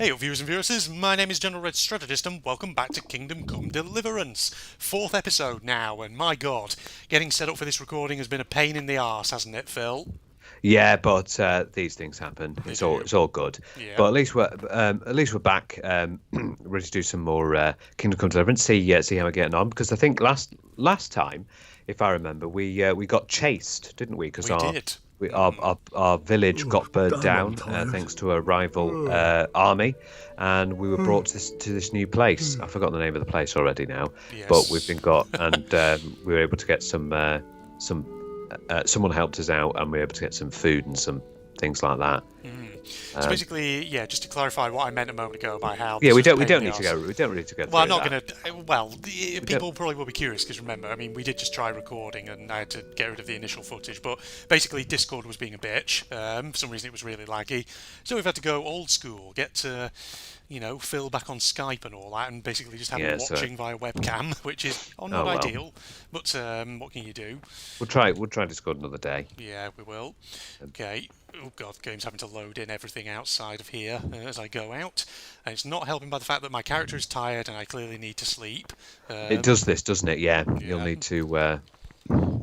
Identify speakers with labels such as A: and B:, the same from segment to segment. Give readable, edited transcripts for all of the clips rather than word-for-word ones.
A: Hey viewers and viewers, my name is General Red Strategist and welcome back to Kingdom Come Deliverance. 4th episode now, and my god, getting set up for this recording has been a pain in the arse, hasn't it, Phil?
B: Yeah, but these things happen. It's all good.
A: Yeah.
B: But at least we're back, ready to do some more Kingdom Come Deliverance. See how we're getting on. Because I think last time, if I remember, we got chased, didn't we? Because our village got burned down thanks to a rival army, and we were brought to this new place. I forgot the name of the place already now,
A: Yes.
B: but we were able to get some. Someone helped us out, and we were able to get some food and some things like that.
A: So basically, just to clarify what I meant a moment ago by how...
B: Yeah, we don't need to go. We don't need to go.
A: Well, I'm not going to... Well, people probably will be curious, because remember, I mean, we did just try recording, and I had to get rid of the initial footage, but basically Discord was being a bitch. For some reason it was really laggy. So we've had to go old school, get Phil back on Skype and all that, and basically just have him watching via webcam, which is not ideal. But what can you do?
B: We'll try Discord another day.
A: Yeah, we will. Okay. Oh god, the game's having to load in everything outside of here as I go out. And it's not helping by the fact that my character is tired and I clearly need to sleep.
B: It does this, doesn't it? Yeah. You'll need to...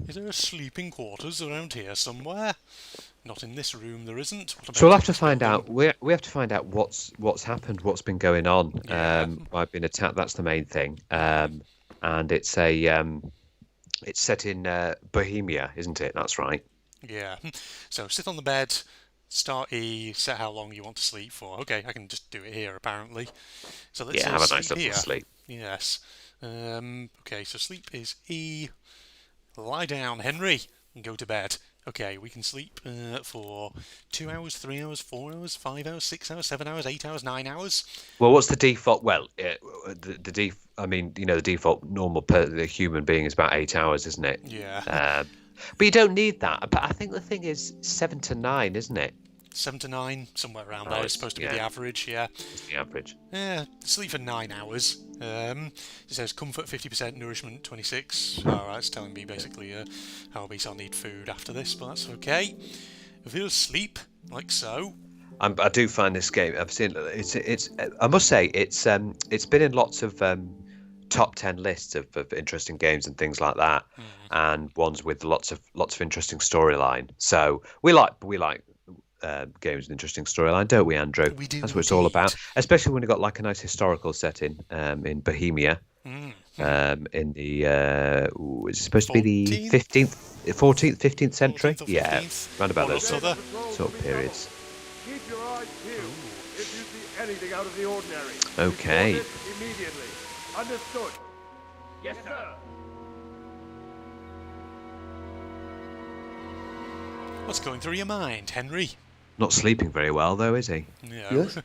A: Is there a sleeping quarters around here somewhere? Not in this room, there isn't.
B: So we'll have to find out. We have to find out what's happened, what's been going on.
A: Yeah.
B: I've been attacked. That's the main thing. And it's it's set in Bohemia, isn't it? That's right.
A: Yeah. So sit on the bed, start E, set how long you want to sleep for. Okay, I can just do it here apparently. So let's
B: have a nice
A: little
B: sleep.
A: Yes. Okay, so sleep is E. Lie down, Henry, and go to bed. Okay, we can sleep for 2 hours, 3 hours, 4 hours, 5 hours, 6 hours, 7 hours, 8 hours, 9 hours.
B: Well, what's the default? Well, the default normal the human being is about 8 hours, isn't it?
A: Yeah.
B: But you don't need that. But I think the thing is 7 to 9, isn't it?
A: 7 to 9, somewhere around there is supposed to be the average, yeah.
B: It's the average.
A: Yeah, sleep for 9 hours. It says comfort 50%, nourishment 26. Alright, it's telling me basically how obese I'll need food after this, but that's okay. If you'll sleep, like so.
B: I do find this game. I've seen it's. I must say it's been in lots of top 10 lists of interesting games and things like that, and ones with lots of interesting storyline. So we like games with interesting storyline, don't we, Andrew?
A: We do.
B: That's what it's all about. Especially when you've got like a nice historical setting in Bohemia, in the is it supposed to be the 14th century?
A: 14th or 15th?
B: Yeah, round about those sort of periods.
C: Keep your eyes peeled if you see anything out of the ordinary.
B: Okay.
C: Report it immediately. Understood? Yes, sir.
A: What's going through your mind, Henry?
B: Not sleeping very well though, is he?
A: Yeah.
D: Yes?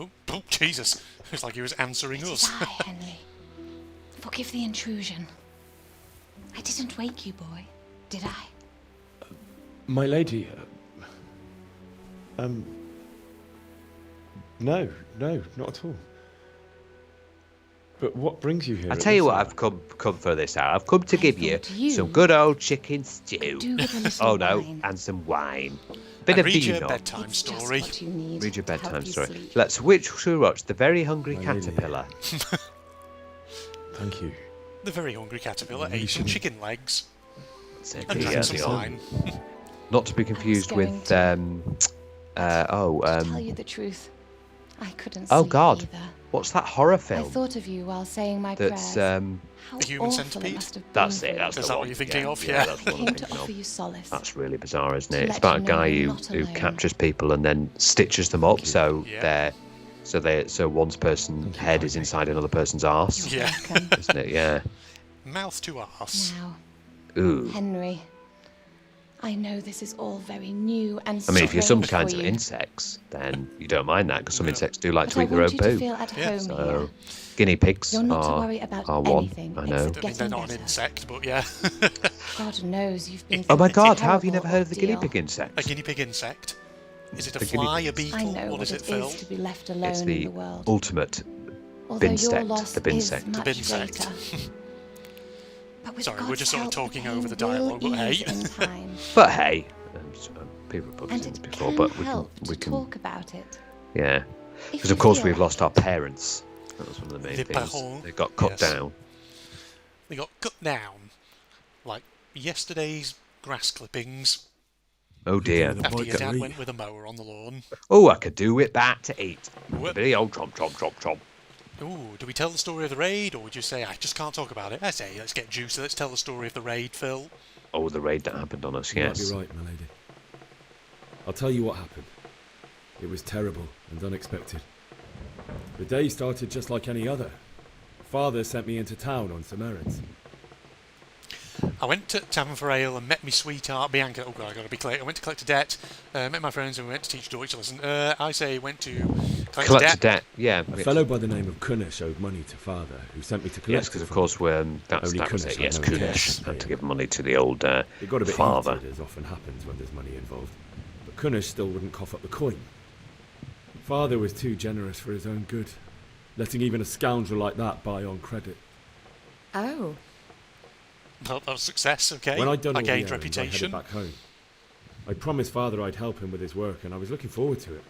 A: Oh, Jesus. It's like he was answering
E: It
A: us.
E: is I, Henry. Forgive the intrusion. I didn't wake you, boy, did I?
D: My lady, no, not at all. But what brings you here?
B: I tell you what, I've come for this hour. I've come to give you some good old chicken stew. And some wine. Bit of
A: read your
B: vino.
A: bedtime
E: It's just
A: story.
E: what you need
B: Read your
E: to help
B: bedtime
E: you
B: story.
E: sleep.
B: Let's should we watch The Very Hungry
D: My lady.
B: Caterpillar.
D: Thank you.
A: The very hungry caterpillar
D: Maybe
A: ate some
D: shouldn't-
A: chicken legs
B: That's it,
A: and
B: the,
A: drank some
B: the old-
A: wine.
B: Not to be confused with
E: To tell you the truth, I couldn't
B: oh
E: sleep
B: God,
E: either.
B: what's that horror
E: I
B: film?
E: thought of you while saying my
B: That's
E: prayers. How
A: The Human
E: awful
A: Centipede?
E: It must have been
B: that's
E: for
B: it.
E: you.
B: That's
A: Is
B: the
A: that
B: one.
A: what you're thinking of?
B: Yeah,
A: Yeah.
B: that's
E: I
B: what I'm
E: came to
B: thinking
E: offer
B: of.
E: you solace.
B: That's really bizarre, isn't
E: To
B: it? It's
E: let
B: about a
E: you know
B: guy
E: you're
B: who
E: not alone.
B: captures people and then stitches them up so
A: Yeah.
B: so one person's head is inside another person's arse,
A: Yeah.
E: Welcome.
B: isn't it? Yeah.
A: Mouth to arse.
E: Now,
B: Ooh.
E: Henry, I know this is all very new and
B: I mean, if you're some
E: strange
B: kinds
E: for
B: of
E: you,
B: insects, then you don't mind that because some
A: No.
B: insects do like
E: but
B: to
E: I
B: eat their
E: want
B: own
E: you to
B: poo.
E: feel at
A: Yeah.
E: home
B: So
E: here.
B: guinea pigs
E: You're not to
B: are
E: worry about
B: one.
E: anything
B: I know.
E: except
A: I mean, they're not an
E: better.
A: insect, but yeah.
E: God knows you've been
B: Oh my
E: through a
B: God! How have you
E: terrible
B: never heard of the guinea
E: ordeal.
B: pig insect?
A: A guinea pig insect. Is it a
B: The guinea
A: fly, a
B: pigs.
E: I
A: beetle?
E: know
A: What
E: what
A: is
E: it
A: it, Phil?
E: is to be left alone
B: It's
E: in
B: the
E: the world.
B: ultimate
E: Although your
B: binsect,
E: loss
B: the
E: is
B: binsect.
E: much
A: The binsect.
E: greater. But with
A: Sorry, we're
E: God's
A: just sort of
E: help,
A: talking
E: the
A: over the
E: pain will
A: dialogue, but hey.
E: ease in time.
B: But hey, people have put
E: And
B: things
E: it
B: before,
E: can
B: but
E: help
B: we
E: to
B: can,
E: talk about it.
B: yeah. Because of course we've lost our parents. That was one of the main
A: Les
B: things.
A: parents,
B: They got cut
A: yes.
B: down.
A: They got cut down like yesterday's grass clippings
B: Oh dear.
A: after your dad went with a mower on the lawn.
B: Oh, I could do it back to eat.
A: What?
B: Billy, old chomp, chomp, chomp, chomp.
A: Ooh, do we tell the story of the raid, or would you say I just can't talk about it? I say let's get juicy. Let's tell the story of the raid, Phil.
B: Oh, the raid that happened on us,
D: You
B: yes.
D: might be right, my lady. I'll tell you what happened. It was terrible and unexpected. The day started just like any other. Father sent me into town on some errands.
A: I went to Tavern for Ale and met me sweetheart Bianca. Oh god, I gotta be clear. I went to collect a debt, met my friends, and we went to teach Deutsch lesson. I say went to collect a debt.
B: Yeah.
D: A fellow by the name of Kunish owed money to Father, who sent me to collect
B: Yes, because
D: it
B: of
D: from
B: course
D: him.
B: that was
D: Kunish
B: it.
D: had
B: Yes,
D: no
B: Kunish
D: intention
B: had
D: of
B: to
D: paying.
B: give money to the old
D: It got a bit
B: father.
D: heated, as often happens when there's money involved. But Kunish still wouldn't cough up the coin. Father was too generous for his own good, letting even a scoundrel like that buy on credit.
E: Oh.
A: Well, that was a success, okay.
D: When I'd done
A: I
D: all
A: gained
D: the errands,
A: reputation.
D: I headed back home. I promised Father I'd help him with his work, and I was looking forward to it.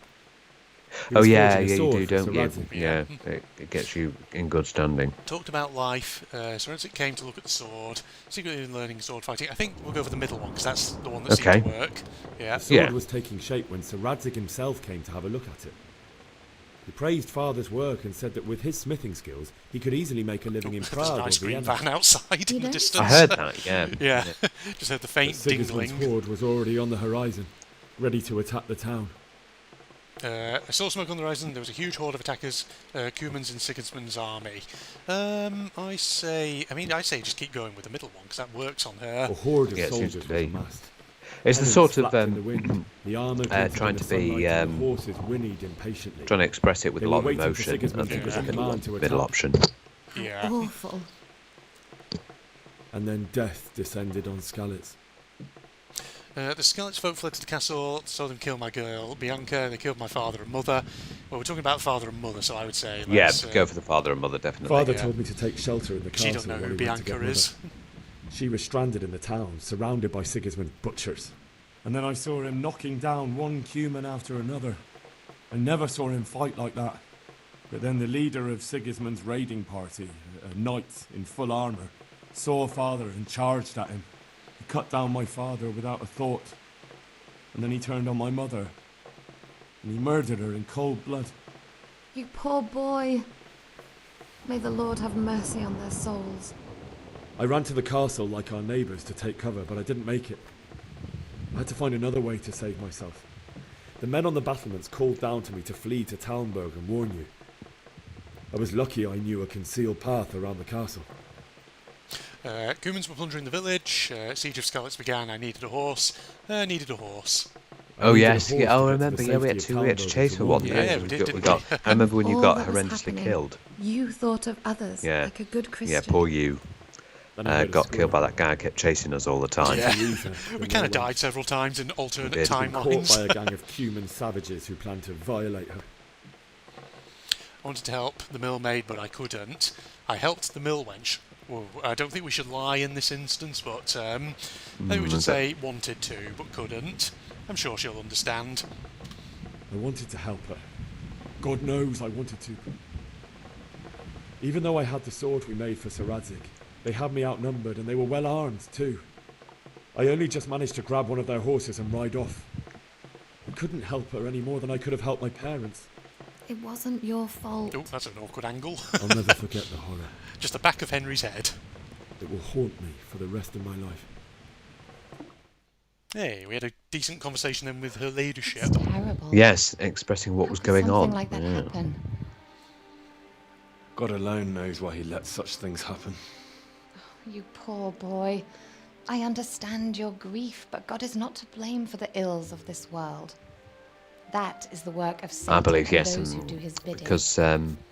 D: He
B: Oh
D: was
B: yeah,
D: forging a
B: yeah, you
D: sword
B: do,
D: for
B: don't
D: Sir
B: you?
D: Radzig.
B: Yeah, it gets you in good standing.
A: Talked about life. So once it came to look at the sword, secretly learning sword fighting. I think we'll go for the middle one because that's the one that seemed
B: Okay.
A: to work. Yeah.
D: The sword
B: Yeah.
D: was taking shape when Sir Radzig himself came to have a look at it. He praised Father's work and said that with his smithing skills, he could easily make a living in
A: There's
D: Prague
A: an
D: or
A: ice cream
D: Vienna.
A: van outside
E: You
A: in the
E: don't
A: distance.
B: I heard that. Yeah.
A: Yeah. Just heard the
D: But
A: faint
D: Sigismund's
A: dingling.
D: horde was already on the horizon, ready to attack the town.
A: I saw smoke on the horizon. There was a huge horde of attackers, Cumans in Sigismund's army. I say just keep going with the middle one because that works on her.
D: A horde of
B: Yeah, it seems
D: soldiers
B: to
D: was
B: be.
D: amassed.
B: It's the
D: Pennants
B: sort of
D: flapped in the wind. The armour glittered
B: trying
D: in the
B: to be,
D: sunlight and the horses whinnied impatiently.
B: trying to express it with
D: They
B: a
D: were
B: lot of
D: waiting for
B: emotion. I
D: Sigismund
B: think
A: to
B: was the
A: give
B: middle,
D: command to
B: middle
D: attack.
B: option.
A: Yeah.
E: Awful.
D: And then death descended on Skalitz.
A: The Skalitz folk fled to the castle, saw them kill my girl, Bianca. They killed my father and mother. Well, we're talking about father and mother, so I would say
B: Yeah,
A: let's,
B: go for the father and mother, definitely.
D: Father
A: yeah.
D: told me to take shelter in the
A: She
D: castle
A: don't know
D: while
A: who
D: he went to
A: Bianca
D: get
A: is.
D: Mother. She was stranded in the town, surrounded by Sigismund's butchers. And then I saw him knocking down one Cuman after another. I never saw him fight like that. But then the leader of Sigismund's raiding party, a knight in full armour, saw Father and charged at him. He cut down my father without a thought. And then he turned on my mother. And he murdered her in cold blood.
E: You poor boy. May the Lord have mercy on their souls.
D: I ran to the castle like our neighbours to take cover, but I didn't make it. I had to find another way to save myself. The men on the battlements called down to me to flee to Talmberg and warn you. I was lucky I knew a concealed path around the castle.
A: Cumans were plundering the village. Siege of Skalitz began. I needed a horse.
B: Oh
D: I
B: yes,
D: needed a horse
B: yeah,
D: to
B: I
D: get to the
B: remember. Yeah, we had
D: safety
B: to
D: of
B: chase
D: Talmberg
B: for
D: to
B: one.
D: warn
A: Yeah,
B: Yeah,
A: we
B: we
A: did,
B: got.
A: didn't
B: I remember when you
E: All
B: got
E: that was
B: horrendously
E: happening,
B: killed.
E: You thought of others
B: Yeah.
E: like a good Christian.
B: Yeah, poor you.
D: Then I heard a
B: Got killed by
D: squeal.
B: that guy who kept chasing us all the time.
A: Yeah.
D: Louisa, the
A: We kind of
D: mill wench,
A: died several times in alternate
B: did.
D: had been caught
A: timelines.
D: by a gang of Cuman savages who planned to violate her.
A: I wanted to help the mill maid, but I couldn't. I helped the mill wench. Well, I don't think we should lie in this instance, but I think we should say wanted to, but couldn't. I'm sure she'll understand.
D: I wanted to help her. God knows I wanted to. Even though I had the sword we made for Sir Radzig, they had me outnumbered and they were well armed too. I only just managed to grab one of their horses and ride off. I couldn't help her any more than I could have helped my parents.
E: It wasn't your fault.
A: Oh, that's an awkward angle.
D: I'll never forget the horror.
A: Just the back of Henry's head.
D: It will haunt me for the rest of my life.
A: Hey, we had a decent conversation then with her ladyship.
E: It's terrible.
B: Yes, expressing what
E: How
B: was
E: could
B: going
E: something
B: on.
E: like that
B: Yeah.
E: happen?
D: God alone knows why he lets such things happen.
E: You poor boy. I understand your grief, but God is not to blame for the ills of this world. That is the work of Satan
B: I believe
E: and
B: yes,
E: those who
B: and
E: do his bidding.
B: because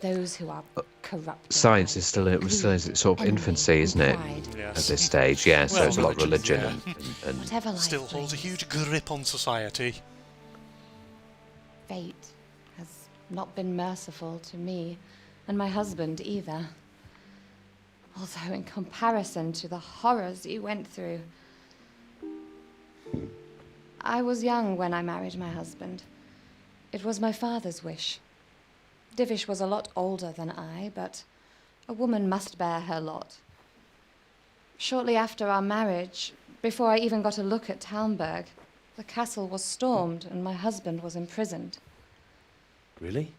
E: Those who are corrupted.
B: science
E: by
B: is still in its sort of
E: envy
B: infancy,
E: and
B: isn't it?
E: pride.
B: At
A: Yes.
B: this stage, yeah. So
A: Well,
B: it's a lot of
A: religion,
B: religion
A: yeah.
B: and
E: Whatever life
A: Still holds a
E: brings,
A: huge grip on society.
E: fate has not been merciful to me, and my husband either. Although in comparison to the horrors you went through. I was young when I married my husband. It was my father's wish. Divish was a lot older than I, but a woman must bear her lot. Shortly after our marriage, before I even got a look at Talmberg, the castle was stormed and my husband was imprisoned.
D: Really?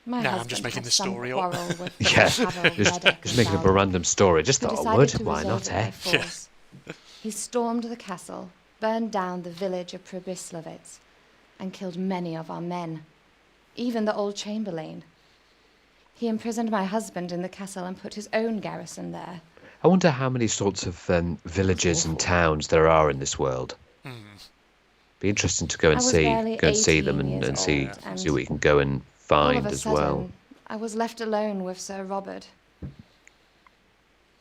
E: My
A: Nah, I'm
E: husband
A: just making
E: had
A: the
E: some
A: story up.
E: quarrel with
B: Yeah,
E: Pavel
B: just
E: Redek
B: just making up a
E: Valda,
B: random story. Just
E: who
B: thought I
E: decided
B: would.
E: to
B: Why
E: resolve
B: not,
E: it by
B: eh?
E: force. He stormed the castle, burned down the village of Pribyslavitz, and killed many of our men, even the old chamberlain. He imprisoned my husband in the castle and put his own garrison there.
B: I wonder how many sorts of villages and towns there are in this world. Be interesting to go
E: I
B: and
E: was
B: see,
E: barely
B: them
E: 18 years
B: and see
E: old, and
B: see what you can go and
E: all
B: find
E: of a
B: as
E: sudden,
B: well.
E: I was left alone with Sir Robert.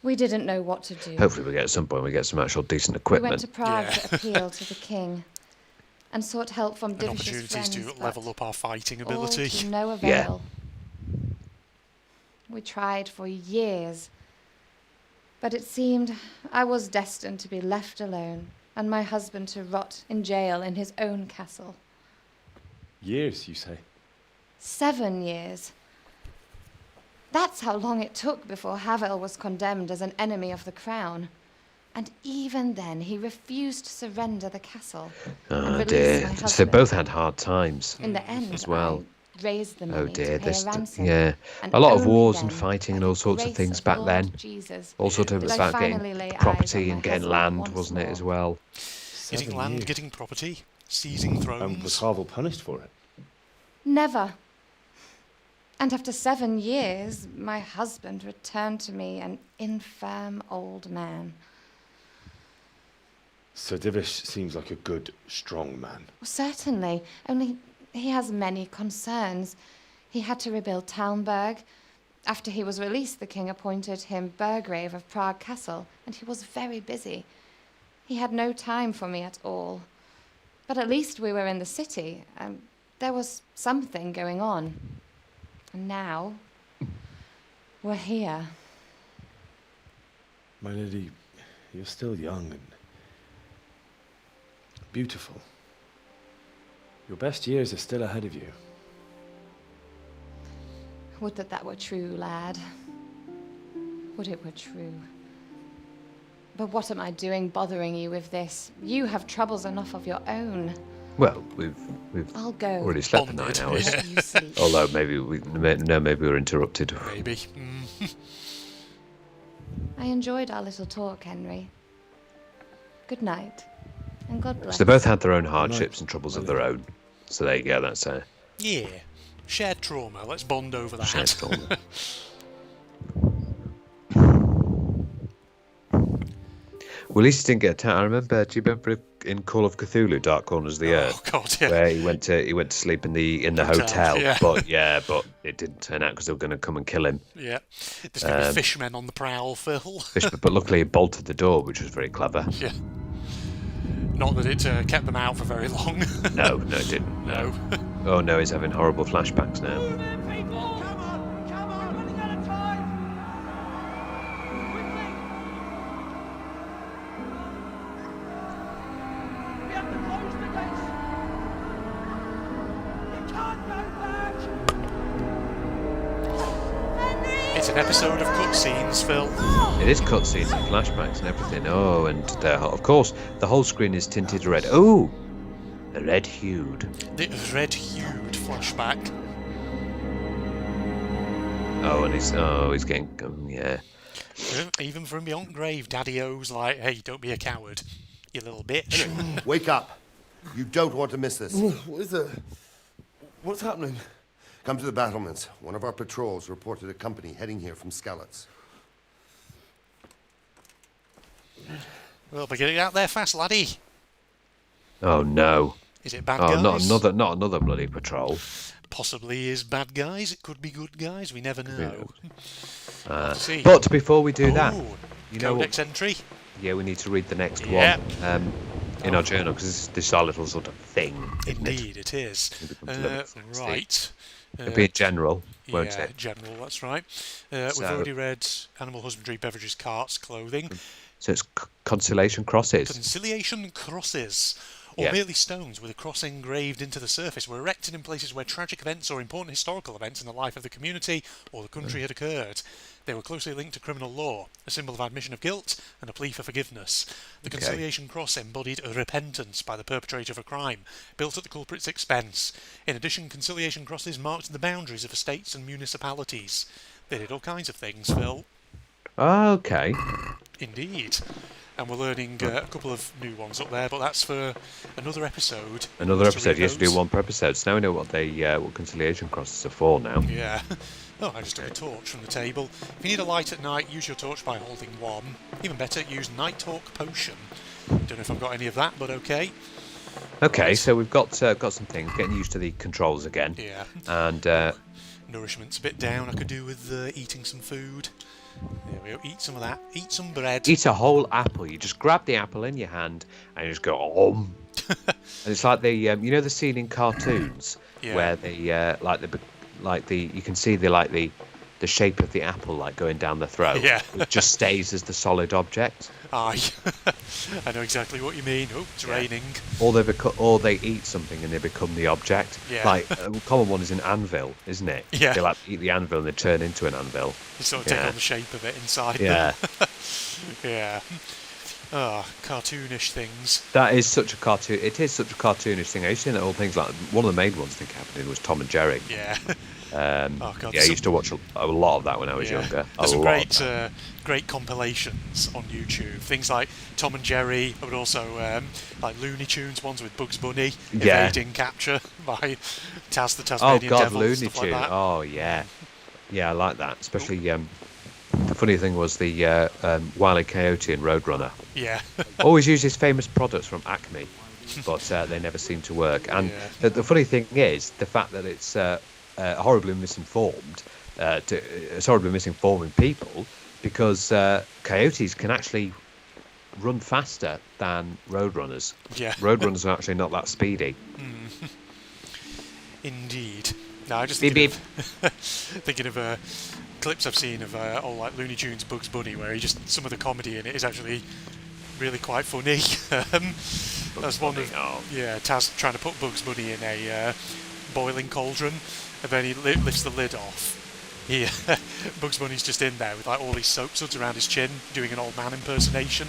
E: We didn't know what to do.
B: Hopefully, at some point we get some actual decent
E: We went
B: equipment.
E: to Prague
A: Yeah.
E: to appeal to the king and sought help from
A: And
E: Divish's
A: opportunities
E: friends,
A: to level
E: but
A: up our fighting
E: all
A: ability.
E: to no
B: Yeah.
E: avail. We tried for years, but it seemed I was destined to be left alone and my husband to rot in jail in his own castle.
D: Years, you say?
E: 7 years. That's how long it took before Havel was condemned as an enemy of the crown. And even then, he refused to surrender the castle and
B: Oh
E: release
B: dear!
E: my
B: So they
E: husband.
B: both had hard times
E: In the end,
B: as well.
E: I raised the money
B: Oh dear!
E: to pay
B: This,
E: a ransom.
B: yeah,
E: and
B: a lot of
E: only
B: wars and
E: then,
B: fighting
E: by
B: and
E: the
B: all sorts of
E: grace
B: things
E: of
B: back
E: Lord
B: then.
E: Jesus,
B: All sort of
E: did I
B: about
E: finally
B: getting
E: lay eyes
B: property
E: on
B: and
E: my
B: getting
E: husband
B: land,
E: once
B: wasn't it,
E: more.
B: as well?
A: Getting
D: 7
A: land,
D: years.
A: getting property, seizing
D: And
A: thrones.
D: was Havel punished for it?
E: Never. And after 7 years, my husband returned to me an infirm old man.
D: Sir Divish seems like a good, strong man.
E: Certainly, only he has many concerns. He had to rebuild Talmberg. After he was released, the king appointed him Burgrave of Prague Castle, and he was very busy. He had no time for me at all. But at least we were in the city, and there was something going on. And now, we're here.
D: My lady, you're still young and beautiful. Your best years are still ahead of you.
E: Would that that were true, lad. Would it were true. But what am I doing bothering you with this? You have troubles enough of your own.
B: Well, we've
E: I'll go.
B: already slept for
A: Bonded,
B: 9 hours.
A: yeah.
E: Let you sleep.
B: Although maybe we were interrupted.
A: Maybe.
E: I enjoyed our little talk, Henry. Good night, and God bless.
B: So they both had their own hardships and troubles of their own. So there you go. That's a
A: Yeah. Shared trauma. Let's bond over that.
B: shared trauma. Well, at least he didn't get attacked. I remember. Do you remember in Call of Cthulhu: Dark Corners of the Earth,
A: Oh God, yeah.
B: where he went to sleep in the hotel?
A: yeah.
B: But it didn't turn out because they were going to come and kill him.
A: Yeah. There's going to be fishmen on the prowl, Phil.
B: But luckily, he bolted the door, which was very clever.
A: Yeah. Not that it kept them out for very long.
B: No, it didn't.
A: No.
B: Oh no, he's having horrible flashbacks now.
C: Come on, running out of time! Quickly! We have to close the gates! You can't go back!
A: It's an episode of cutscenes, Phil.
B: It is cutscenes and flashbacks and everything. Oh, and of course, the whole screen is tinted red. Oh, red hued.
A: The red-hued flashback.
B: Oh, and he's getting yeah.
A: Even from beyond grave, Daddy-O's like, hey, don't be a coward, you little bitch.
F: Wake up. You don't want to miss this.
C: What is it? What's happening?
F: Come to the battlements. One of our patrols reported a company heading here from Skalitz.
A: Well, we're getting out there fast, laddie.
B: Oh no.
A: Is it bad
B: Oh,
A: guys?
B: not another bloody patrol.
A: Possibly is bad guys. It could be good guys. We never know. Let's see.
B: But before we do that,
A: Ooh,
B: you know what?
A: Codex entry.
B: Yeah, we need to read the next
A: Yeah.
B: one in our journal because this is our little sort of thing. isn't it?
A: Indeed, it is.
B: Maybe come to the
A: Right.
B: It'll be in general, won't
A: Yeah,
B: it?
A: general. That's right. We've
B: So-
A: already read animal husbandry, beverages, carts, clothing.
B: So it's consolation crosses.
A: Conciliation crosses. or
B: Yeah.
A: merely stones with a cross engraved into the surface, were erected in places where tragic events or important historical events in the life of the community or the country had occurred. They were closely linked to criminal law, a symbol of admission of guilt and a plea for forgiveness. The Conciliation Cross embodied a repentance by the perpetrator of a crime, built at the culprit's expense. In addition, Conciliation Crosses marked the boundaries of estates and municipalities. They did all kinds of things, Phil.
B: Okay.
A: Indeed. And we're learning a couple of new ones up there, but that's for another episode.
B: Another
A: Just to
B: episode.
A: read
B: You have to do
A: those.
B: one per episode. So now we know what conciliation crosses are for now.
A: Yeah. Oh, I just took a torch from the table. If you need a light at night, use your torch by holding 1. Even better, use Nighthawk Potion. Don't know if I've got any of that, but okay.
B: Okay, so we've got some things. Getting used to the controls again.
A: Yeah.
B: And
A: Nourishment's a bit down. I could do with eating some food. There we go. Eat some of that. Eat some bread.
B: eat a whole apple. You just grab the apple in your hand and you just go om. And it's like the you know the scene in cartoons
A: Yeah.
B: where the you can see the shape of the apple like going down the throat.
A: Yeah.
B: It just stays as the solid object.
A: Aye. I know exactly what you mean. Oh, it's raining.
B: Or they eat something and they become the object.
A: Yeah.
B: Like a common one is an anvil, isn't it?
A: Yeah.
B: They like eat the anvil and they turn into an anvil.
A: You sort of take
B: Yeah.
A: on the shape of it inside
B: Yeah.
A: them. Yeah. Cartoonish things.
B: That is such a cartoon. It is such a cartoonish thing. I used to see that old things like one of the main ones I think happened was Tom and Jerry.
A: Yeah.
B: Oh
A: God,
B: yeah, I used to watch a lot of that when I was
A: Yeah.
B: younger.
A: There's some
B: lot of that.
A: great compilations on YouTube. Things like Tom and Jerry, but also like Looney Tunes ones with Bugs Bunny
B: Yeah.
A: evading capture by Taz the
B: Oh
A: Tasmanian
B: God,
A: Devil,
B: Looney
A: stuff
B: Tune.
A: like that.
B: Oh yeah, yeah, I like that. Especially the funny thing was the Wile E. Coyote and Roadrunner.
A: Yeah.
B: Always use his famous products from Acme, but they never seem to work. And
A: Yeah.
B: the funny thing is the fact that it's horribly misinformed. It's horribly misinforming people because coyotes can actually run faster than roadrunners.
A: Yeah.
B: Roadrunners are actually not that speedy.
A: Indeed. No, I just
B: Beep,
A: thinking of, thinking of clips I've seen of all like Looney Tunes, Bugs Bunny, where some of the comedy in it is actually really quite funny. There's one of Taz trying to put Bugs Bunny in a boiling cauldron, and then he lifts the lid off. Bugs Bunny's just in there with like all these soap suds around his chin, doing an old man impersonation,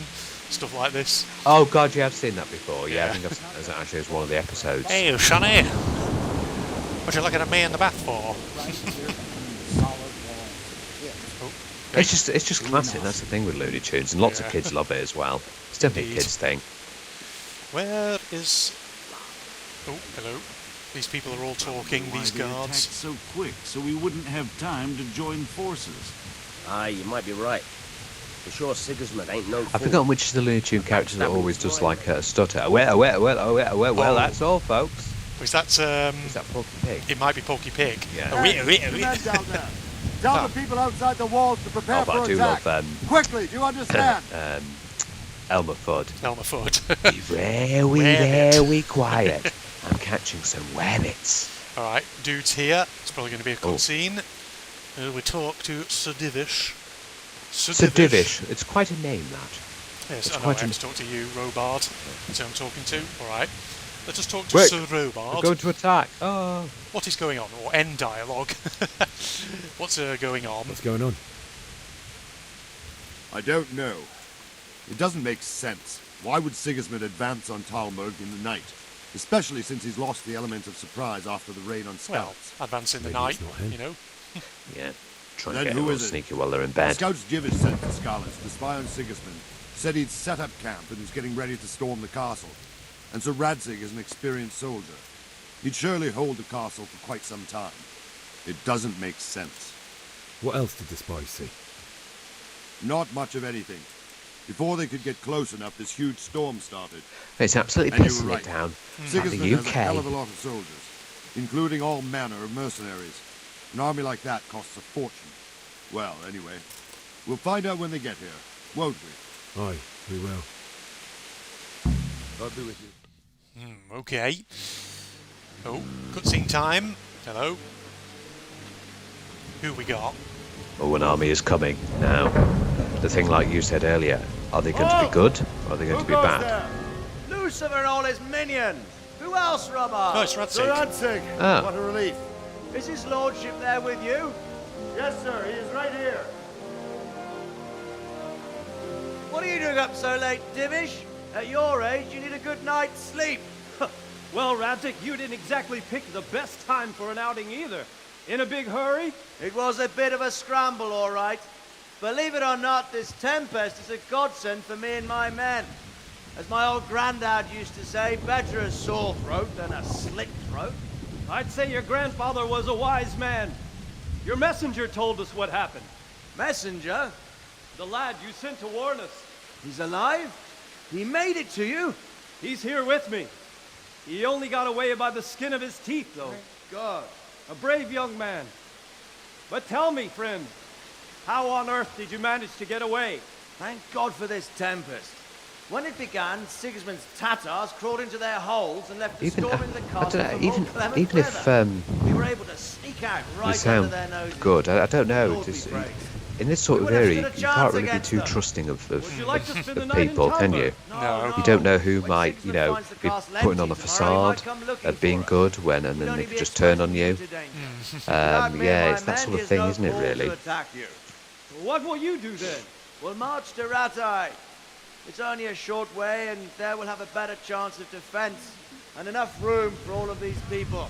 A: stuff like this.
B: Oh God, you have seen that before. Yeah,
A: Yeah.
B: I think I've seen that actually as one of the episodes.
A: Hey, Sonny, what you looking at me in the bath for?
B: It's just classic. That's the thing with Looney Tunes, and lots of kids love it as well. It's definitely a
A: Indeed.
B: kids thing.
A: Where is... Oh, hello. These people are all talking,
G: Why
A: these
G: they attacked
A: guards.
G: so quick, so we wouldn't have time to join forces.
H: Aye, you might be right. For sure Sigismund ain't no
B: I've
H: fool.
B: forgotten which is the Looney Tune character that always does like a stutter. Well, that's all, folks.
A: Was that...
B: Is that Porky Pig?
A: It might be Porky Pig.
B: Yeah.
A: Oh,
C: Hey, the men down there. Tell the people outside the walls to prepare
B: Oh, but
C: for
B: I do
C: attack.
B: love
C: Quickly, do you understand?
B: Elmer Fudd.
A: Elmer Fudd.
B: Be very quiet. I'm catching some rabbits.
A: Alright, dude's here. It's probably going to be a cutscene. We talk to Sir Divish.
B: Sir Divish. It's quite a name, that.
A: Yes,
B: it's
A: I know, I
B: quite
A: have
B: a-
A: to talk to you, Robard. That's who I'm talking to. Alright. Let us talk to
B: Wait,
A: Sir
B: We're
A: Robard.
B: going to attack. Oh.
A: What is going on? Or end dialogue. What's going on?
D: What's going on?
C: I don't know. It doesn't make sense. Why would Sigismund advance on Talmberg in the night? Especially since he's lost the element of surprise after the raid on
A: Well,
C: scouts.
A: advance in the
D: Maybe
A: night,
D: it's not him.
A: you know.
B: Yeah. Try
C: Then
B: and get a
C: who
B: little
C: is it?
B: sneaky while they're in bed.
C: Scouts Jivish sent to Scarlets to spy on Sigismund. Said he'd set up camp and was getting ready to storm the castle. And Sir Radzig is an experienced soldier. He'd surely hold the castle for quite some time. It doesn't make sense.
D: What else did the spies see?
C: Not much of anything. Before they could get close enough, this huge storm started.
B: It's absolutely
C: And you
B: pissing
C: were
B: it
C: right.
B: down. Like
C: Sigismund
B: the
C: has a hell of a
B: UK.
C: lot of soldiers, including all manner of mercenaries. An army like that costs a fortune. Well, anyway, we'll find out when they get here, won't we?
D: Aye, we will.
C: I'll be with you.
A: Okay. Oh, cutscene time. Hello. Who we got?
B: Oh, an army is coming now. The thing like you said earlier, are they going to be good or are they going to be bad?
I: Lucifer and all his minions. Who else, Robert?
A: Oh, it's
C: Sir
A: Radzig.
C: Radzig!
B: Ah.
C: What a relief.
I: Is his lordship there with you?
C: Yes, sir, he is right here.
I: What are you doing up so late, Dimish? At your age, you need a good night's sleep.
J: Well, Radzig, you didn't exactly pick the best time for an outing either. In a big hurry?
I: It was a bit of a scramble, all right. Believe it or not, this tempest is a godsend for me and my men. As my old granddad used to say, better a sore throat than a slit throat.
J: I'd say your grandfather was a wise man. Your messenger told us what happened.
I: Messenger?
J: The lad you sent to warn us.
I: He's alive? He made it to you?
J: He's here with me. He only got away by the skin of his teeth, though.
I: Thank God.
J: A brave young man. But tell me, friend, how on earth did you manage to get away?
I: Thank God for this tempest. When it began, Sigismund's Tatars crawled into their holes and left the
B: Even,
I: storm in the
B: I
I: castle
B: don't know,
I: for more
B: even,
I: clement
B: even if
I: weather. We were able to sneak out
B: you
I: right under
B: sound
I: their noses.
B: good, I don't know.
I: Lord be
B: Just,
I: praised.
B: in this sort
I: We
B: of
I: would have
B: area,
I: stood a
B: you
I: chance
B: can't really be
I: against
B: too
I: them.
B: trusting of
J: Would you like to spend the
B: of
J: night in
B: people, can you?
J: Talbot?
B: You don't know who
I: When
B: might,
I: Sigismund
B: be
I: finds the castle
B: putting on
I: empty
B: a
I: tomorrow, he might
B: facade
I: come looking
B: at being
I: for us.
B: good when, and
I: We'd
B: then
I: only
B: they
I: be
B: could just turn on
I: exposing
B: you.
I: to danger.
B: Yeah,
I: Without me and my
B: it's that
I: men,
B: sort of
I: there's
B: thing,
I: no
B: isn't it,
I: call
B: really?
I: to attack you.
J: What will you do then?
I: We'll march to Rattay. It's only a short way, and there we'll have a better chance of defense and enough room for all of these people.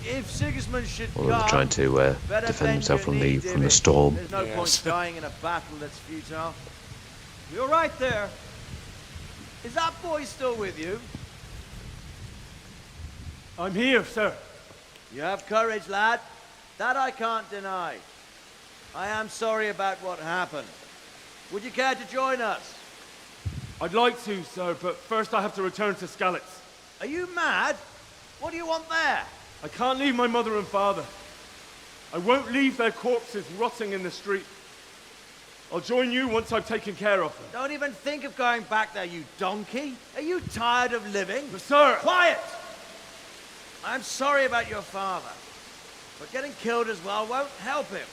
I: If Sigismund should
B: Well, they're
I: come,
B: trying to
I: better
B: defend
I: bend
B: themselves
I: your
B: from
I: knee,
B: the
I: Divish.
B: storm.
I: There's no
A: Yes.
I: point dying in a battle that's futile.
J: You're right there.
I: Is that boy still with you?
J: I'm here, sir.
I: You have courage, lad. That I can't deny. I am sorry about what happened. Would you care to join us?
J: I'd like to, sir, but first I have to return to Skalitz.
I: Are you mad? What do you want there?
J: I can't leave my mother and father. I won't leave their corpses rotting in the street. I'll join you once I've taken care of them.
I: Don't even think of going back there, you donkey. Are you tired of living?
J: But sir!
I: Quiet! I'm sorry about your father, but getting killed as well won't help him.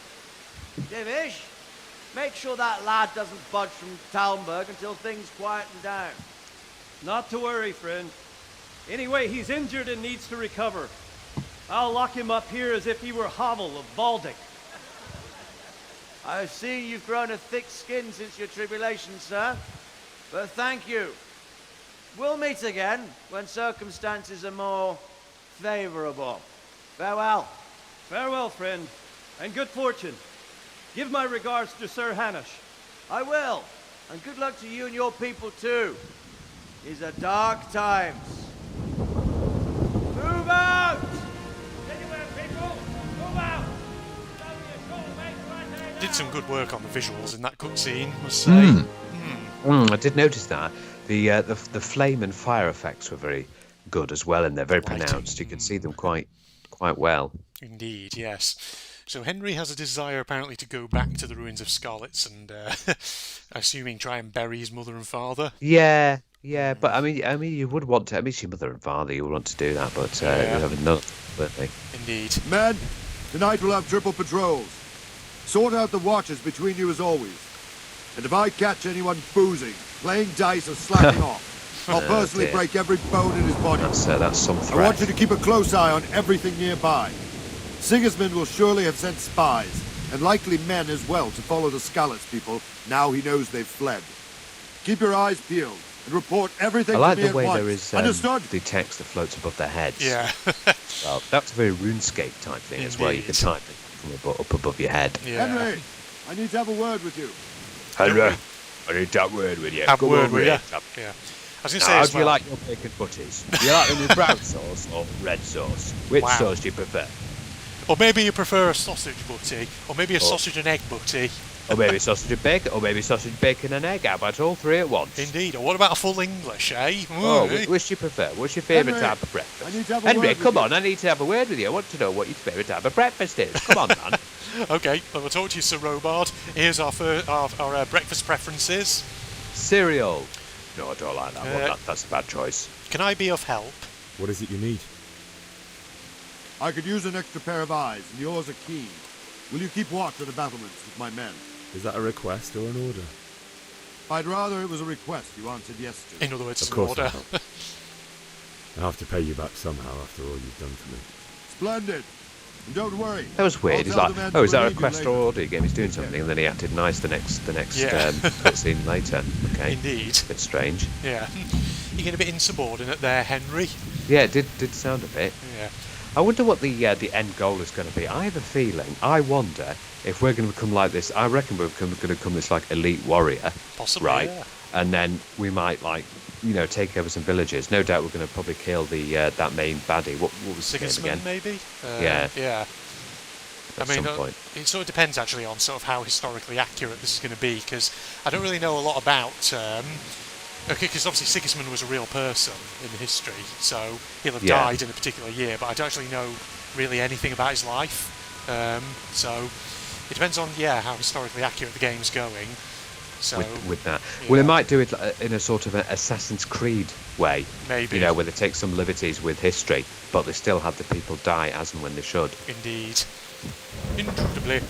I: Divish, make sure that lad doesn't budge from Talmberg until things quieten down.
J: Not to worry, friend. Anyway, he's injured and needs to recover. I'll lock him up here as if he were Havel of Baldic.
I: I've seen you've grown a thick skin since your tribulation, sir. But thank you. We'll meet again when circumstances are more favorable. Farewell.
J: Farewell, friend, and good fortune. Give my regards to Sir Hanush.
I: I will. And good luck to you and your people, too. These are dark times. Move out!
J: Anywhere, people! Move out!
A: Did some good work on the visuals in that cutscene, must say.
B: I did notice that the flame and fire effects were very good as well, and they're very
A: Lighting.
B: pronounced. You can see them quite well.
A: Indeed, yes. So Henry has a desire apparently to go back to the ruins of Scarlet's and, assuming, try and bury his mother and father.
B: Yeah, but I mean, you would want to. I mean, it's your mother and father. You would want to do that, but you have enough, wouldn't they?
A: Indeed.
C: Men, tonight we'll have triple patrols. Sort out the watches between you as always. And if I catch anyone boozing, playing dice, or slacking off, I'll personally
B: dear.
C: break every bone in his body.
B: That's some
C: I
B: threat.
C: want you to keep a close eye on everything nearby. Sigismund will surely have sent spies, and likely men as well, to follow the Skalitz people now he knows they've fled. Keep your eyes peeled and report everything
B: I like
C: to me
B: the way
C: at
B: there
C: once.
B: is
C: Understood?
B: the text that floats above their heads.
A: Yeah.
B: Well, that's a very RuneScape type thing as well. You can
A: Indeed.
B: type it from up above your head.
A: Yeah.
C: Henry, I need to have a word with you.
B: Henry, I need to have a word with you.
A: Have
B: Come
A: word
B: over
A: with
B: here.
A: you. Yeah. I was going to
B: Now,
A: say
B: how
A: as
B: do you
A: well,
B: like your bacon butties? Do you like them with brown sauce or red sauce? Which
A: Wow.
B: sauce do you prefer?
A: or maybe you prefer a sausage butty, or maybe a sausage and egg butty.
B: Or maybe sausage and bacon, or maybe sausage, bacon and egg. How about all three at once?
A: Indeed. Or what about a full English, eh?
B: Oh,
A: Ooh, eh?
B: which do you prefer? What's your favourite
C: Henry,
B: type of
C: I
B: breakfast?
C: need to have a
B: Henry,
C: word with
B: come
C: you.
B: on, I need to have a word with you. I want to know what your favourite type of breakfast is. Come on, man.
A: Okay, well, we'll talk to you, Sir Robard. Here's our breakfast preferences.
B: Cereal. No, I don't like that one. That's a bad choice.
A: Can I be of help?
D: What is it you need?
C: I could use an extra pair of eyes, and yours are keen. Will you keep watch at the battlements with my men?
D: Is that a request or an order?
C: I'd rather it was a request you answered yes to.
A: In other words,
D: Of
A: it's an
D: course I
A: order.
D: will. I have to pay you back somehow after all you've done for me.
C: Splendid. And don't worry.
B: That was weird.
C: I'll
B: He's
C: tell
B: like,
C: the men
B: oh,
C: to
B: is that a
C: relieve you
B: quest or
C: later.
B: order? He's doing something, and then he acted nice the next
A: Yeah.
B: cutscene later. Okay.
A: Indeed.
B: Bit strange.
A: Yeah. You get a bit insubordinate there, Henry.
B: Yeah, it did sound a bit.
A: Yeah.
B: I wonder what the end goal is going to be. I have a feeling. I wonder if we're going to become like this. I reckon we're going to become this like elite warrior,
A: Possibly,
B: right?
A: yeah.
B: And then we might take over some villages. No doubt we're going to probably kill the that main baddie. What was his name
A: Sigismund,
B: again?
A: maybe?
B: Yeah.
A: Yeah.
B: At some point.
A: It sort of depends actually on sort of how historically accurate this is going to be, because I don't really know a lot about. Because obviously Sigismund was a real person in history, so he'll have died in a particular year, but I don't actually know really anything about his life. So it depends on how historically accurate the game's going. So
B: With that, well, it might do it in a sort of an Assassin's Creed way.
A: Maybe.
B: Where they take some liberties with history, but they still have the people die as and when they should.
A: Indeed. Indubitably.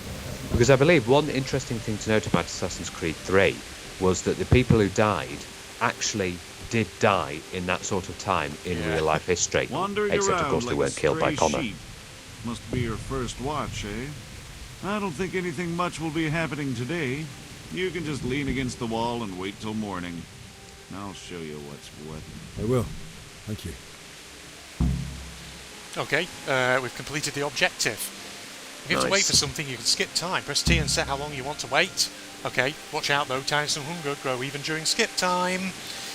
B: Because I believe one interesting thing to note about Assassin's Creed 3 was that the people who died actually did die in that sort of time in real life history.
G: Wandering
B: Except,
G: around
B: of course, they
G: like
B: weren't killed by
G: stray
B: Connor.
G: sheep. Must be your first watch, eh? I don't think anything much will be happening today. You can just lean against the wall and wait till morning. I'll show you what's what.
D: I will. Thank you.
A: Okay, we've completed the objective. If you have to wait
B: Nice.
A: for something, you can skip time. Press T and set how long you want to wait. Okay, watch out though, times and hunger grow even during skip time.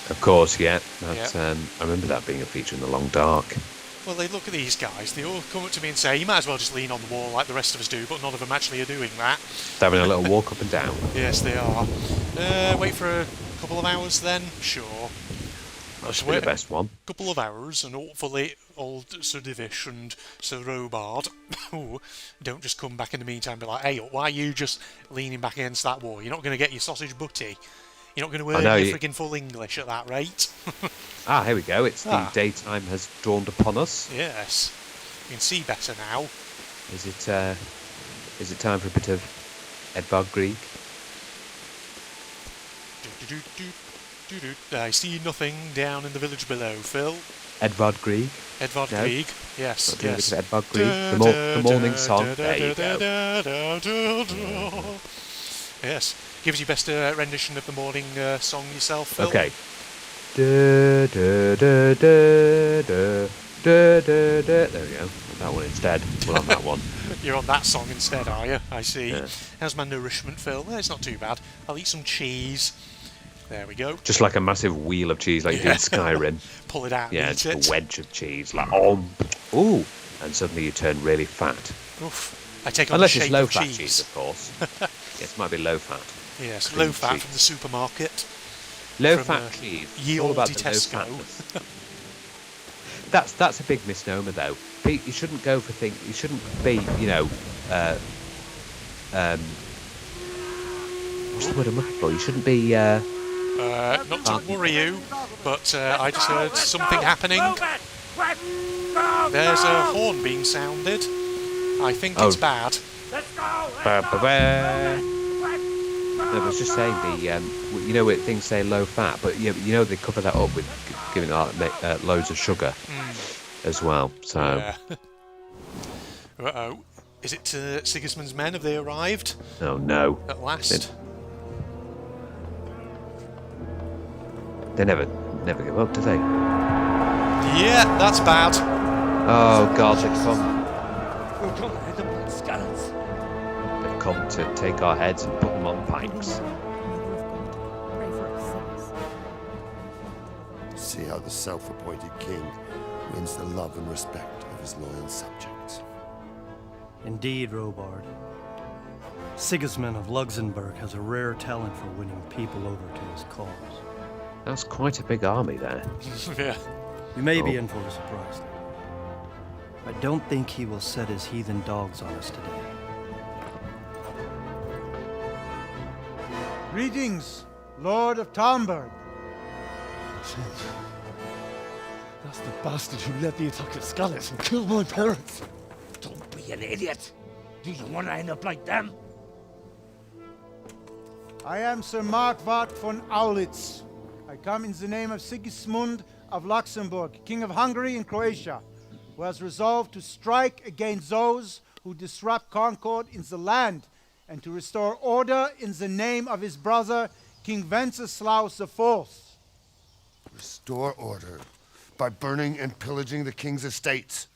B: Of course, yeah. That's, I remember that being a feature in the Long Dark.
A: Well, they look at these guys, they all come up to me and say, you might as well just lean on the wall like the rest of us do, but none of them actually are doing that.
B: They're having a little walk up and down.
A: Yes, they are. Wait for a couple of hours then? Sure.
B: That should be the best one.
A: Couple of hours, and hopefully old Sir Divish and Sir Robard don't just come back in the meantime and be like, hey, why are you just leaning back against that wall? You're not going to get your sausage butty. You're not going to earn your friggin' full English at that rate.
B: Here we go. It's the daytime has dawned upon us.
A: Yes. You can see better now.
B: Is it time for a bit of Edvard Grieg?
A: I see nothing down in the village below, Phil.
B: Edvard Grieg?
A: Edvard Grieg, yes.
B: Not doing a bit of Edvard Grieg? The morning song? There you go.
A: Yes. Give us your best rendition of the morning song yourself, Phil.
B: Okay. There we go. That one instead. We're on that one.
A: You're on that song instead, are you? I see.
B: Yeah.
A: How's my nourishment, Phil? It's not too bad. I'll eat some cheese. There we go.
B: Just like a massive wheel of cheese like you do in Skyrim.
A: Pull it out and
B: Yeah,
A: eat
B: just
A: it.
B: a wedge of cheese. Like, ooh. And suddenly you turn really fat.
A: Oof. I take on
B: Unless
A: the
B: it's
A: shape
B: low-fat
A: of
B: cheese, of course. Yes, it might be low-fat.
A: Yes,
B: Cream
A: low-fat
B: cheese.
A: from the supermarket.
B: Low-fat cheese.
A: Ye
B: All
A: olde
B: about the
A: Tesco.
B: low-fatness. That's a big misnomer, though. Pete, you shouldn't go for things. You shouldn't be, what's the word I'm looking for? You shouldn't be.
A: Not to worry you, but I just heard something happening. There's a horn being sounded. I think it's bad.
B: No, I was just saying where things say low fat, but they cover that up with giving loads of sugar as well. So.
A: Yeah. Uh-oh. Is it Sigismund's men? Have they arrived?
B: Oh no.
A: At last?
B: They never give up, do they?
A: Yeah, that's bad.
B: Oh God, they've come.
J: We're going to hit them like scallops.
B: They've come to take our heads and put them on pikes.
F: See how the self-appointed king wins the love and respect of his loyal subjects.
J: Indeed, Robard. Sigismund of Luxembourg has a rare talent for winning people over to his cause.
B: That's quite a big army there.
A: Yeah.
J: We may be in for a surprise, though. I don't think he will set his heathen dogs on us today.
K: Greetings, Lord of Talmberg.
L: That's the bastard who led the attack at Scallops and killed my parents.
M: Don't be an idiot. Do you want to end up like them?
K: I am Sir Markwart von Aulitz. I come in the name of Sigismund of Luxembourg, King of Hungary and Croatia, who has resolved to strike against those who disrupt concord in the land and to restore order in the name of his brother, King Wenceslaus IV.
F: Restore order by burning and pillaging the king's estates.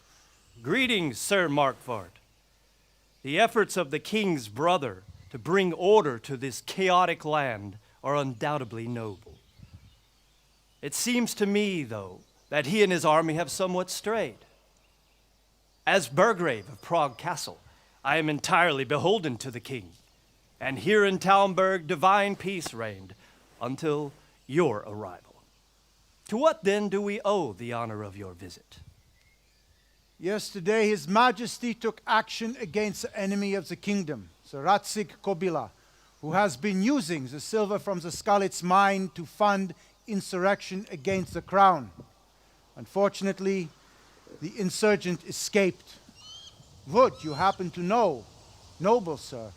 J: Greetings, Sir Markwart. The efforts of the king's brother to bring order to this chaotic land are undoubtedly noble. It seems to me, though, that he and his army have somewhat strayed. As Burgrave of Prague Castle, I am entirely beholden to the king, and here in Talmberg divine peace reigned until your arrival. To what then do we owe the honor of your visit?
K: Yesterday, His Majesty took action against the enemy of the kingdom, Sir Radzig Kobyla, who has been using the silver from the Skalitz mine to fund insurrection against the crown. Unfortunately, the insurgent escaped. Would you happen to know, noble sir,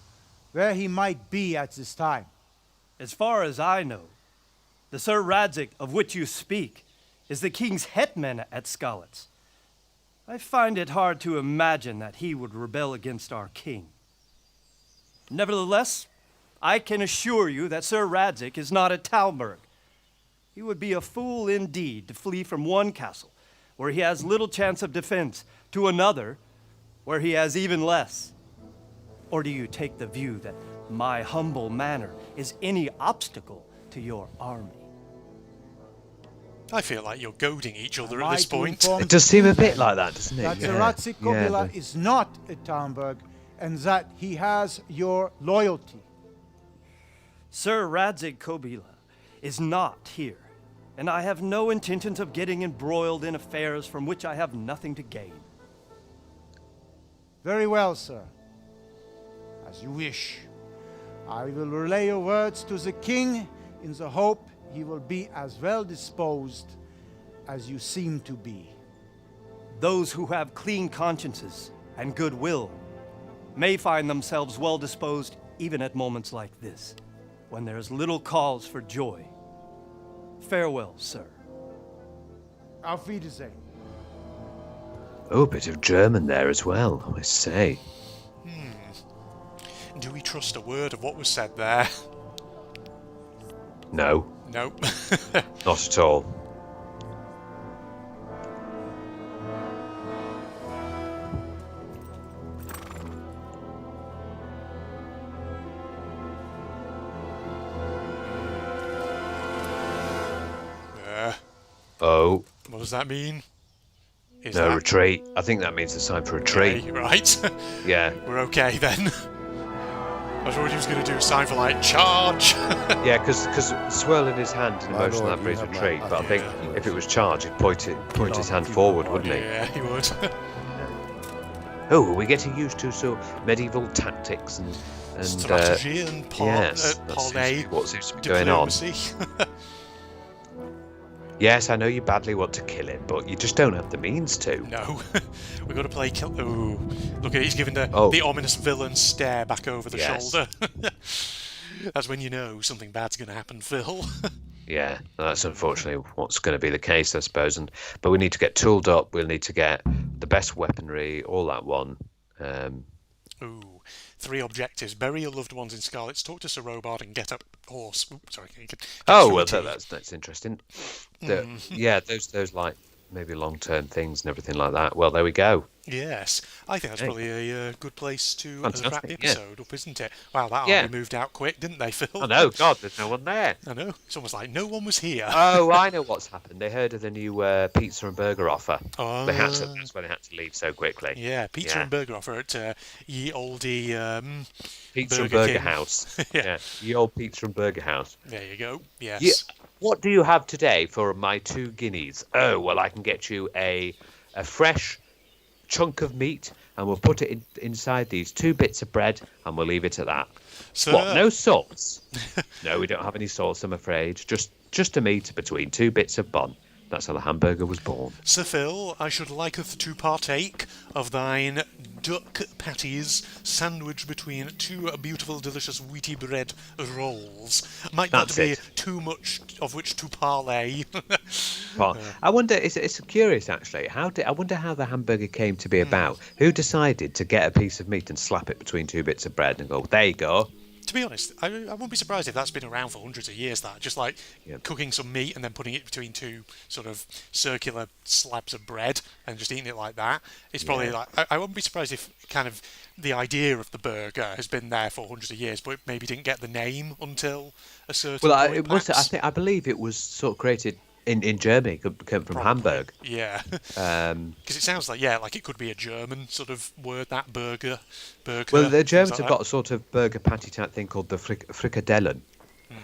K: where he might be at this time?
J: As far as I know, the Sir Radzig of which you speak is the king's hetman at Skalitz. I find it hard to imagine that he would rebel against our king. Nevertheless, I can assure you that Sir Radzig is not at Talmberg. He would be a fool indeed to flee from one castle, where he has little chance of defense, to another, where he has even less. Or do you take the view that my humble manner is any obstacle to your army?
A: I feel like you're goading each other at this point.
B: It does seem a bit like that, doesn't it?
K: That Sir Radzig Kobyla is not at Talmberg, and that he has your loyalty.
J: Sir Radzig Kobyla is not here, and I have no intentions of getting embroiled in affairs from which I have nothing to gain.
K: Very well, sir. As you wish. I will relay your words to the king in the hope he will be as well disposed as you seem to be.
J: Those who have clean consciences and goodwill may find themselves well disposed even at moments like this, when there is little cause for joy. Farewell, sir.
K: Auf Wiedersehen.
B: Oh, a bit of German there as well, I say.
A: Do we trust a word of what was said there?
B: No.
A: Nope.
B: Not at all. Oh.
A: What does that mean?
B: No, retreat. I think that means it's time for retreat.
A: Okay, right.
B: Yeah.
A: We're okay then. I was worried he was going to do a sign for like charge.
B: Yeah, because swirling his hand in a motion that brings retreat. But I think if it was charge, he'd point his hand forward, wouldn't he?
A: Yeah, he would.
B: Oh, we're getting used to medieval tactics and
A: strategy and
B: parlay. What seems to be going on? Yes, I know you badly want to kill him, but you just don't have the means to.
A: No, we've got to play kill. Ooh, look at it, he's giving the ominous villain stare back over the shoulder. That's when you know something bad's going to happen, Phil.
B: Yeah, that's unfortunately what's going to be the case, I suppose. But we need to get tooled up. We'll need to get the best weaponry, all that one.
A: Ooh. 3 objectives. Bury your loved ones in Scarlet's, talk to Sir Robard and get a horse. Ooh, sorry.
B: That's interesting. Yeah, those like maybe long-term things and everything like that. Well, there we go.
A: Yes, I think that's probably a good place to wrap the episode up, isn't it? Wow, that army moved out quick, didn't they, Phil?
B: I know, God, there's no one there.
A: I know, it's almost like no one was here.
B: Oh, I know what's happened. They heard of the new pizza and burger offer.
A: Oh.
B: That's why they had to leave so quickly.
A: Yeah, pizza and burger offer at ye olde
B: Pizza and Burger House. Yeah, ye old Pizza and Burger House.
A: There you go, yes.
B: Yeah. What do you have today for my 2 guineas? Oh, well, I can get you a fresh chunk of meat, and we'll put it inside these 2 bits of bread, and we'll leave it at that.
A: Sir.
B: What, no sauce? No, we don't have any sauce, I'm afraid. Just a meat between 2 bits of bun. That's how the hamburger was born.
A: Sir Phil, I should liketh to partake of thine duck patties sandwiched between two beautiful, delicious wheaty bread rolls. Might not be too much of which to parlay.
B: Well, I wonder. It's curious actually. I wonder how the hamburger came to be about. Who decided to get a piece of meat and slap it between two bits of bread and go, "There you go"?
A: To be honest, I wouldn't be surprised if that's been around for hundreds of years. That just like cooking some meat and then putting it between two sort of circular slabs of bread and just eating it like that. It's probably like I wouldn't be surprised if kind of the idea of the burger has been there for hundreds of years, but it maybe didn't get the name until a certain point.
B: It must. I believe it was sort of created in Germany, came from Hamburg.
A: Yeah. Because it sounds like it could be a German sort of word, that burger.
B: Well, the Germans have got a sort of burger patty type thing called the frikadellen,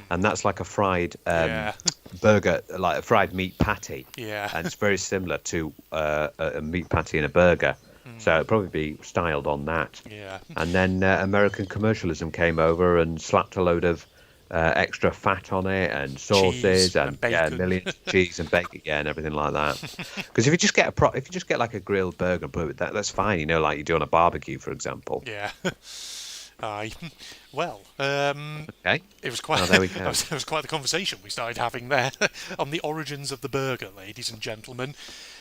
B: and that's like a fried burger, like a fried meat patty.
A: Yeah.
B: And it's very similar to a meat patty in a burger. So it'd probably be styled on that.
A: Yeah.
B: And then American commercialism came over and slapped a load of extra fat on it and sauces and millions of cheese and bacon, and everything like that. Because if you just get like a grilled burger, that's fine, like you do on a barbecue, for example.
A: Yeah. Aye. Well,
B: okay.
A: It was quite.
B: There we go.
A: It was quite the conversation we started having there on the origins of the burger, ladies and gentlemen.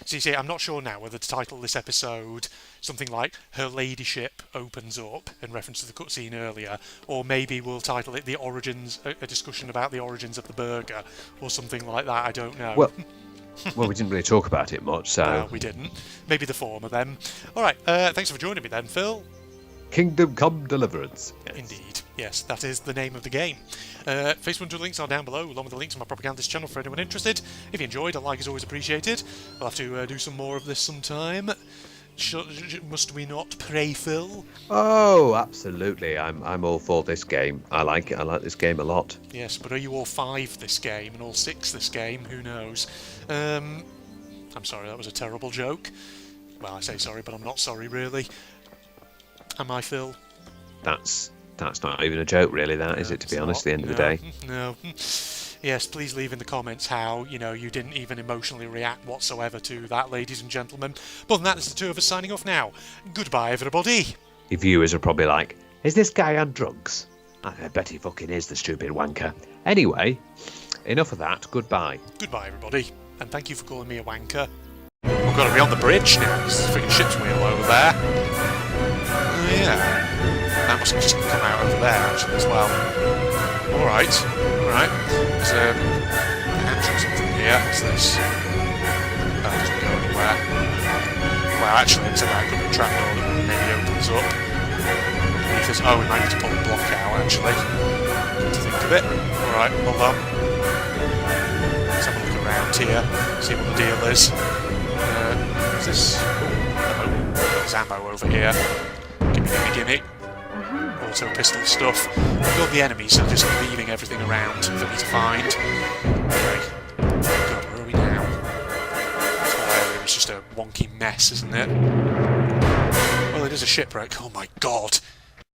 A: So you see, I'm not sure now whether to title this episode something like "Her Ladyship Opens Up" in reference to the cutscene earlier, or maybe we'll title it "The Origins," a discussion about the origins of the burger, or something like that. I don't know.
B: Well, we didn't really talk about it much, so
A: no, we didn't. Maybe the former then. All right. Thanks for joining me then, Phil.
B: Kingdom Come Deliverance.
A: Yes. Indeed. Yes, that is the name of the game. Facebook and Twitter links are down below, along with the links to my propagandist channel for anyone interested. If you enjoyed, a like is always appreciated. We'll have to do some more of this sometime. Must we not, pray, Phil?
B: Oh, absolutely. I'm all for this game. I like it. I like this game a lot.
A: Yes, but are you all 5 this game and all 6 this game? Who knows? I'm sorry, that was a terrible joke. Well, I say sorry, but I'm not sorry, really. Am I, Phil?
B: That's not even a joke, really, is it, to be honest, at the end of the day?
A: No. Yes, please leave in the comments how, you didn't even emotionally react whatsoever to that, ladies and gentlemen. But than that, it's the two of us signing off now. Goodbye, everybody.
B: Your viewers are probably like, is this guy on drugs? I bet he fucking is, the stupid wanker. Anyway, enough of that. Goodbye.
A: Goodbye, everybody. And thank you for calling me a wanker. We've got to be on the bridge now. There's a freaking ship's wheel over there. Oh, yeah. That must have just come out over there, actually, as well. Alright. There's an entry or something here. What's this? Oh, it doesn't go anywhere. Well, actually, it's like a trapdoor that maybe opens up. Oh, we might need to pull the block out, actually. To think of it. Alright, hold on. Let's have a look around here, see what the deal is. What's this? Oh, there's ammo over here. Gimme. Also pistol stuff. I've got the enemies, so just leaving everything around for me to find. Okay. God, where are we now? This whole area is just a wonky mess, isn't it? Well, it is a shipwreck. Oh my god.